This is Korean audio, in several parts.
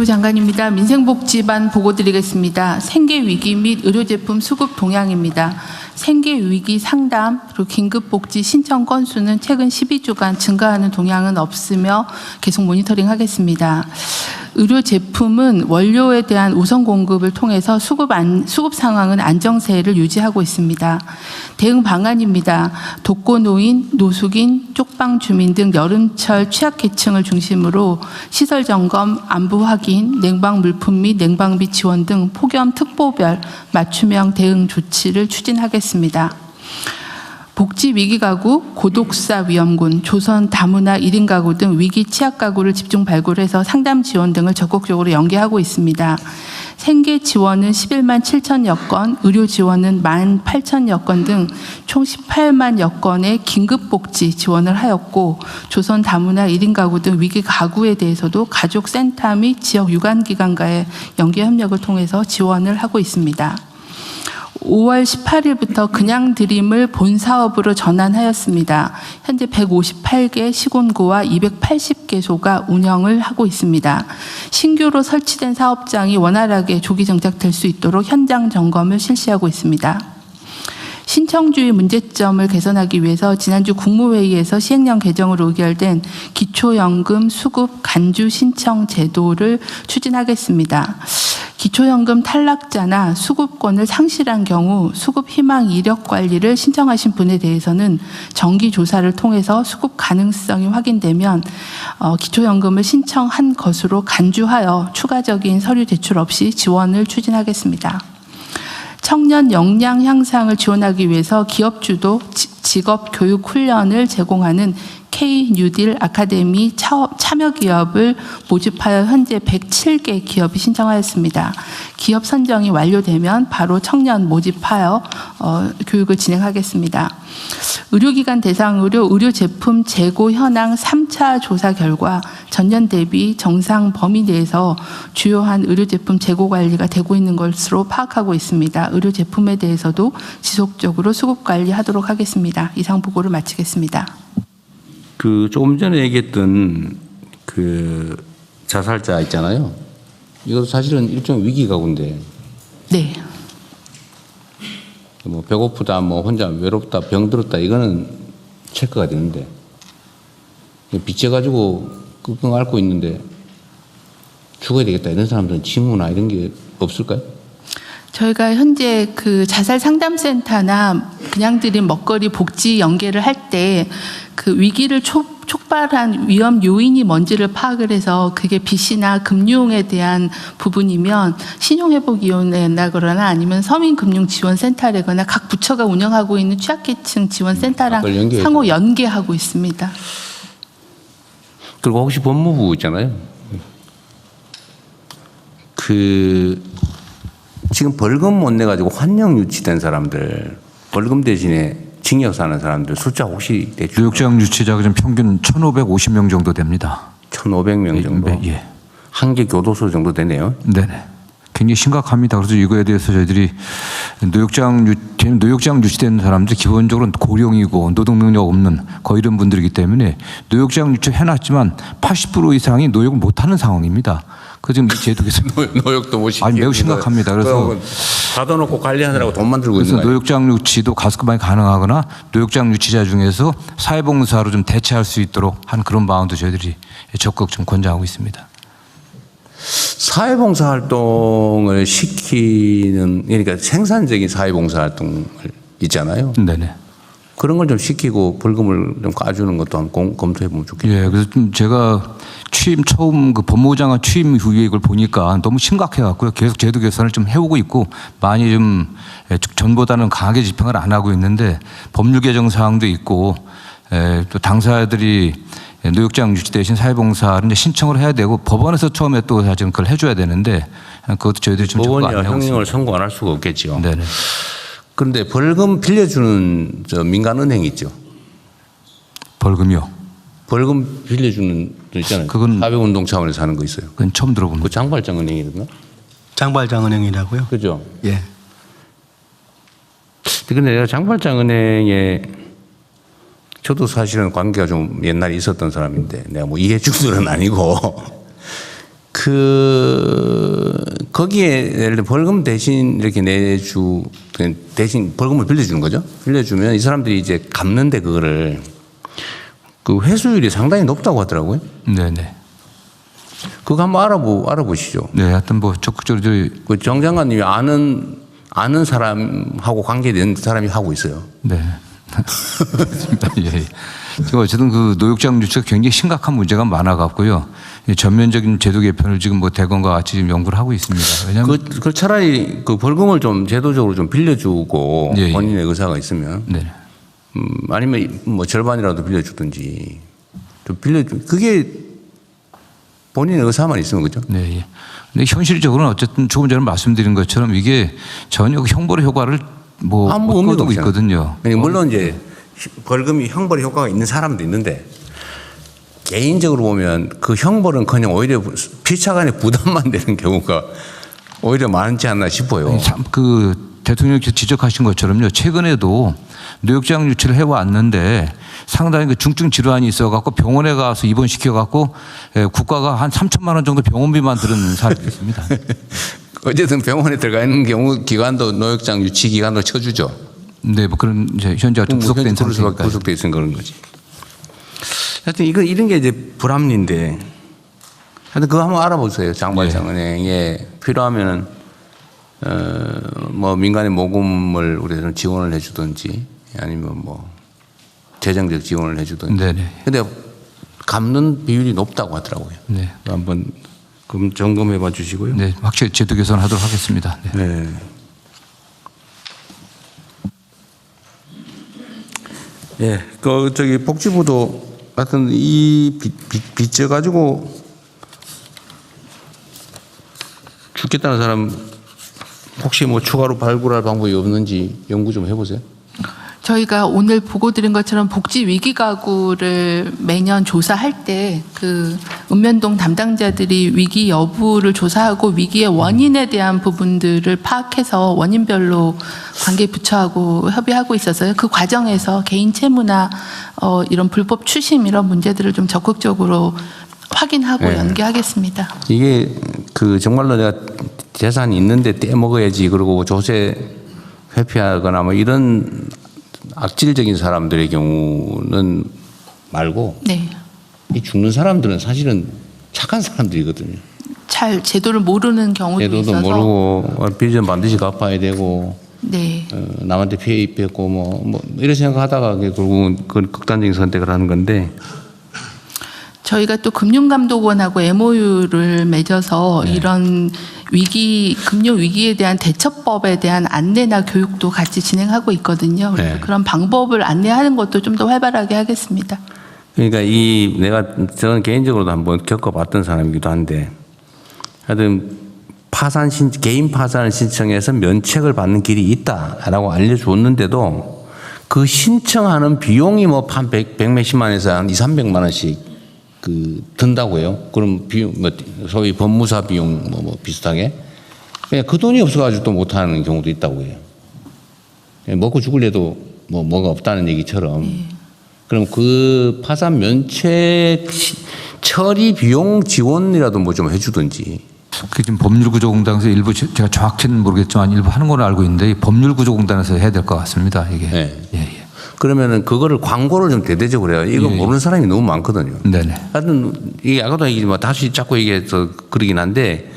복지부 장관입니다. 민생복지반 보고드리겠습니다. 생계위기 및 의료제품 수급 동향입니다. 생계위기 상담 그리고 긴급복지 신청 건수는 최근 12주간 증가하는 동향은 없으며 계속 모니터링하겠습니다. 의료제품은 원료에 대한 우선 공급을 통해서 수급 상황은 안정세를 유지하고 있습니다. 대응 방안입니다. 독거노인, 노숙인, 쪽방 주민 등 여름철 취약계층을 중심으로 시설 점검, 안부 확인, 냉방 물품 및 냉방비 지원 등 폭염 특보별 맞춤형 대응 조치를 추진하겠습니다. 복지 위기 가구, 고독사 위험군, 조선 다문화 1인 가구 등 위기 취약 가구를 집중 발굴해서 상담 지원 등을 적극적으로 연계하고 있습니다. 생계 지원은 11만 7천여 건, 의료 지원은 1만 8천여 건 등 총 18만여 건의 긴급복지 지원을 하였고, 조선 다문화 1인 가구 등 위기 가구에 대해서도 가족센터 및 지역 유관기관과의 연계 협력을 통해서 지원을 하고 있습니다. 5월 18일부터 그냥 드림을 본 사업으로 전환하였습니다. 현재 158개 시군구와 280개소가 운영을 하고 있습니다. 신규로 설치된 사업장이 원활하게 조기 정착될 수 있도록 현장 점검을 실시하고 있습니다. 신청주의 문제점을 개선하기 위해서 지난주 국무회의에서 시행령 개정으로 의결된 기초연금 수급 간주 신청 제도를 추진하겠습니다. 기초연금 탈락자나 수급권을 상실한 경우 수급 희망 이력 관리를 신청하신 분에 대해서는 정기 조사를 통해서 수급 가능성이 확인되면 기초연금을 신청한 것으로 간주하여 추가적인 서류 제출 없이 지원을 추진하겠습니다. 청년 역량 향상을 지원하기 위해서 기업 주도 직업 교육 훈련을 제공하는 K-뉴딜 아카데미 참여 기업을 모집하여 현재 107개 기업이 신청하였습니다. 기업 선정이 완료되면 바로 청년 모집하여 교육을 진행하겠습니다. 의료기관 대상으로 의료제품 재고 현황 3차 조사 결과 전년 대비 정상 범위 내에서 주요한 의료제품 재고 관리가 되고 있는 것으로 파악하고 있습니다. 의료제품에 대해서도 지속적으로 수급 관리하도록 하겠습니다. 이상 보고를 마치겠습니다. 조금 전에 얘기했던 그 자살자 있잖아요. 이것도 사실은 일종의 위기 가구인데. 네. 뭐 배고프다, 뭐 혼자 외롭다, 병들었다 이거는 체크가 되는데 빚져가지고 끙끙 앓고 있는데 죽어야 되겠다 이런 사람들은 징후나 이런 게 없을까요? 저희가 현재 그 자살 상담센터나 그냥 드린 먹거리 복지 연계를 할 때 그 위기를 촉발한 위험 요인이 뭔지를 파악을 해서 그게 빚이나 금융에 대한 부분이면 신용회복위원회나 아니면 서민금융지원센터라거나 각 부처가 운영하고 있는 취약계층 지원센터랑 상호 연계하고 있습니다. 그리고 혹시 법무부 있잖아요. 지금 벌금 못 내가지고 환영 유치된 사람들, 벌금 대신에 징역 사는 사람들 숫자 혹시 대충? 노역장 유치자가 지금 평균 1,550명 정도 됩니다. 1,500명 정도? 예. 한 개 교도소 정도 되네요. 네네. 굉장히 심각합니다. 그래서 이거에 대해서 저희들이 노역장 유치된 사람들이 기본적으로 고령이고 노동 능력 없는 거의 이런 분들이기 때문에 노역장 유치 해놨지만 80% 이상이 노역을 못하는 상황입니다. 그 지금 이 제도에서 노역도 못 시키고. 아니 매우 심각합니다. 그래서 가둬놓고 관리하느라고 돈 만들고 있는 그래서 거예요. 노역장 유치도 가스급반이 가능하거나 노역장 유치자 중에서 사회봉사로 좀 대체할 수 있도록 한 그런 방안도 저희들이 적극 좀 권장하고 있습니다. 사회봉사 활동을 시키는, 그러니까 생산적인 사회봉사 활동을 있잖아요. 네네. 그런 걸 좀 시키고 벌금을 좀 까주는 것도 한번 검토해 보면 좋겠네요. 예, 그래서 좀 제가 처음 그 법무부 장관 취임 후에 이걸 보니까 너무 심각해갖고요. 계속 제도 개선을 좀 해오고 있고 많이 좀 전보다는 강하게 집행을 안 하고 있는데 법률 개정 사항도 있고 또 당사자들이 노역장 유치 대신 사회봉사를 이제 신청을 해야 되고 법원에서 처음에 또 사실은 그걸 해줘야 되는데 그것도 저희들이 좀 적극 안 하고 있습니다. 형량을 선고 안 할 수가 없겠죠. 네네. 그런데 벌금 빌려주는 민간은행 있죠. 벌금이요? 벌금 빌려주는 거 있잖아요. 그건 사회운동 차원에서 하는 거 있어요. 그건 처음 들어봅니다. 그 장발장은행이랬나? 장발장은행이라고요? 그죠? 예. 근데 내가 장발장은행에 저도 사실은 관계가 좀 옛날에 있었던 사람인데 내가 뭐 이해 충돌은 아니고 거기에 예를 들어 벌금 대신 이렇게 대신 벌금을 빌려주는 거죠. 빌려주면 이 사람들이 이제 갚는데 그거를 그 회수율이 상당히 높다고 하더라고요. 네네. 그거 한번 알아보시죠. 네, 하여튼 뭐 적극적으로 그 정 장관님이 아는 사람하고 관계된 사람이 하고 있어요. 네. 알겠습니다. 예. 지금 어쨌든 그 노역장 유치가 굉장히 심각한 문제가 많아갖고요. 전면적인 제도 개편을 지금 뭐 대검과 같이 지금 연구를 하고 있습니다. 왜냐하면 그 차라리 그 벌금을 좀 제도적으로 좀 빌려주고 예, 예. 본인의 의사가 있으면 네. 아니면 뭐 절반이라도 빌려주든지 좀 그게 본인의 의사만 있으면 그죠? 네. 예. 근데 현실적으로는 어쨌든 조금 전에 말씀드린 것처럼 이게 전혀 그 형벌의 효과를 뭐 아무 못 의미가 거두고 없잖아요. 있거든요. 물론 이제 벌금이 형벌의 효과가 있는 사람도 있는데 개인적으로 보면 그 형벌은커녕 오히려 피차간에 부담만 되는 경우가 오히려 많지 않나 싶어요. 참 그 대통령께서 지적하신 것처럼요. 최근에도 노역장 유치를 해왔는데 상당히 그 중증 질환이 있어갖고 병원에 가서 입원시켜갖고 국가가 한 3천만 원 정도 병원비만 들은 사례가 있습니다. 어쨌든 병원에 들어가 있는 경우 기간도 노역장 유치 기간도 쳐주죠. 네, 뭐 그런 이제 현재 아직 구속된 상태니까. 구속돼 있으면 그런 거지. 하여튼 이런 게 이제 불합리인데 하여튼 그거 한번 알아보세요. 장발장은행에 필요하면은 뭐 민간의 모금을 우리는 지원을 해주든지 아니면 뭐 재정적 지원을 해주든지. 네네. 근데 갚는 비율이 높다고 하더라고요. 네. 한번 그럼 점검해봐 주시고요. 네, 확실히 제도 개선하도록 하겠습니다. 네. 네. 예, 그 저기 복지부도 하여튼 이 빚져 가지고 죽겠다는 사람 혹시 뭐 추가로 발굴할 방법이 없는지 연구 좀 해보세요. 저희가 오늘 보고 드린 것처럼 복지 위기 가구를 매년 조사할 때 그 읍면동 담당자들이 위기 여부를 조사하고 위기의 원인에 대한 부분들을 파악해서 원인별로 관계 부처하고 협의하고 있어서요. 그 과정에서 개인 채무나 이런 불법 추심 이런 문제들을 좀 적극적으로 확인하고 네. 연계하겠습니다. 이게 그 정말로 내가 재산이 있는데 떼먹어야지 그러고 조세 회피하거나 뭐 이런 악질적인 사람들의 경우는 말고 네. 이 죽는 사람들은 사실은 착한 사람들이거든요. 잘 제도를 모르는 경우도 제도도 있어서 모르고 빚은 반드시 갚아야 되고 네. 남한테 피해 입혔고 뭐 이런 생각하다가 결국은 그 극단적인 선택을 하는 건데 저희가 또 금융감독원하고 MOU를 맺어서 네. 이런 금융 위기에 대한 대처법에 대한 안내나 교육도 같이 진행하고 있거든요. 그래서 네. 그런 방법을 안내하는 것도 좀 더 활발하게 하겠습니다. 그러니까 저는 개인적으로도 한번 겪어봤던 사람이기도 한데 하여튼 개인 파산을 신청해서 면책을 받는 길이 있다라고 알려줬는데도 그 신청하는 비용이 뭐 한 100몇십만에서 한 200~300만 원씩 든다고요. 그럼 비용, 소위 법무사 비용 뭐 비슷하게. 그냥 그 돈이 없어가지고 또 못하는 경우도 있다고 해요. 먹고 죽을래도 뭐가 없다는 얘기처럼. 그럼 그 파산 면책 처리 비용 지원이라도 뭐 좀 해주든지. 그 지금 법률구조공단에서 일부 제가 정확히는 모르겠지만 일부 하는 걸로 알고 있는데 이 법률구조공단에서 해야 될 것 같습니다. 이게. 네. 예, 예. 그러면은 그거를 광고를 좀 대대적으로 해요. 이거 예, 예. 모르는 사람이 너무 많거든요. 네네. 하여튼 이게 아까도 얘기지만 다시 자꾸 얘기해서 그러긴 한데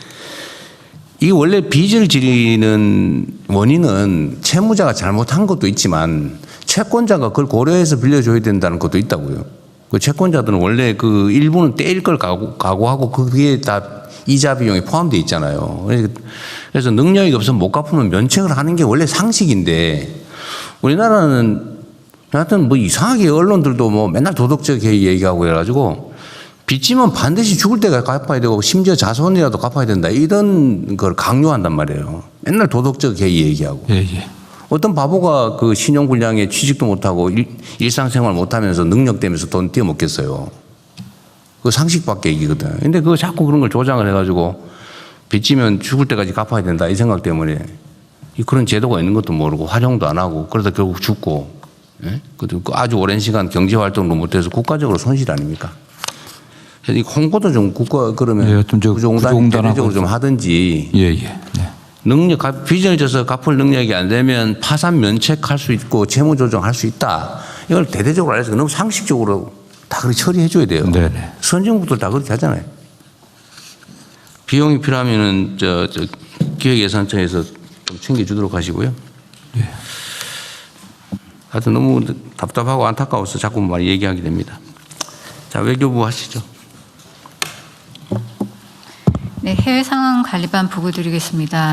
이게 원래 빚을 지르는 원인은 채무자가 잘못한 것도 있지만 채권자가 그걸 고려해서 빌려줘야 된다는 것도 있다고요. 그 채권자들은 원래 그 일부는 떼일 걸 각오하고 그게 다 이자 비용이 포함되어 있잖아요. 그래서 능력이 없으면 못 갚으면 면책을 하는 게 원래 상식인데 우리나라는 하여튼 뭐 이상하게 언론들도 뭐 맨날 도덕적 얘기하고 해가지고 빚지면 반드시 죽을 때까지 갚아야 되고 심지어 자손이라도 갚아야 된다 이런 걸 강요한단 말이에요. 맨날 도덕적 얘기하고. 예, 예. 어떤 바보가 그 신용불량에 취직도 못하고 일상생활 못하면서 능력 되면서 돈 떼어먹겠어요. 그 상식 밖의 얘기거든. 근데 그거 자꾸 그런 걸 조장을 해가지고 빚지면 죽을 때까지 갚아야 된다 이 생각 때문에 그런 제도가 있는 것도 모르고 활용도 안 하고 그러다 결국 죽고 예? 아주 오랜 시간 경제활동도 못해서 국가적으로 손실 아닙니까? 이 홍보도 좀 국가 그러면 예, 좀저 구조공단이 구조공단하고 대대적으로 좀 하든지 예, 예. 네. 능력 비전을 져서 갚을 능력이 안 되면 파산 면책할 수 있고 채무 조정할 수 있다. 이걸 대대적으로 알려서 너무 상식적으로 다 그렇게 처리해 줘야 돼요. 네네. 선진국들 다 그렇게 하잖아요. 비용이 필요하면은 저 기획예산청에서 좀 챙겨주도록 하시고요. 예. 하여튼 너무 답답하고 안타까워서 자꾸 많이 얘기하게 됩니다. 자, 외교부 하시죠. 네, 해외 상황 관리반 보고 드리겠습니다.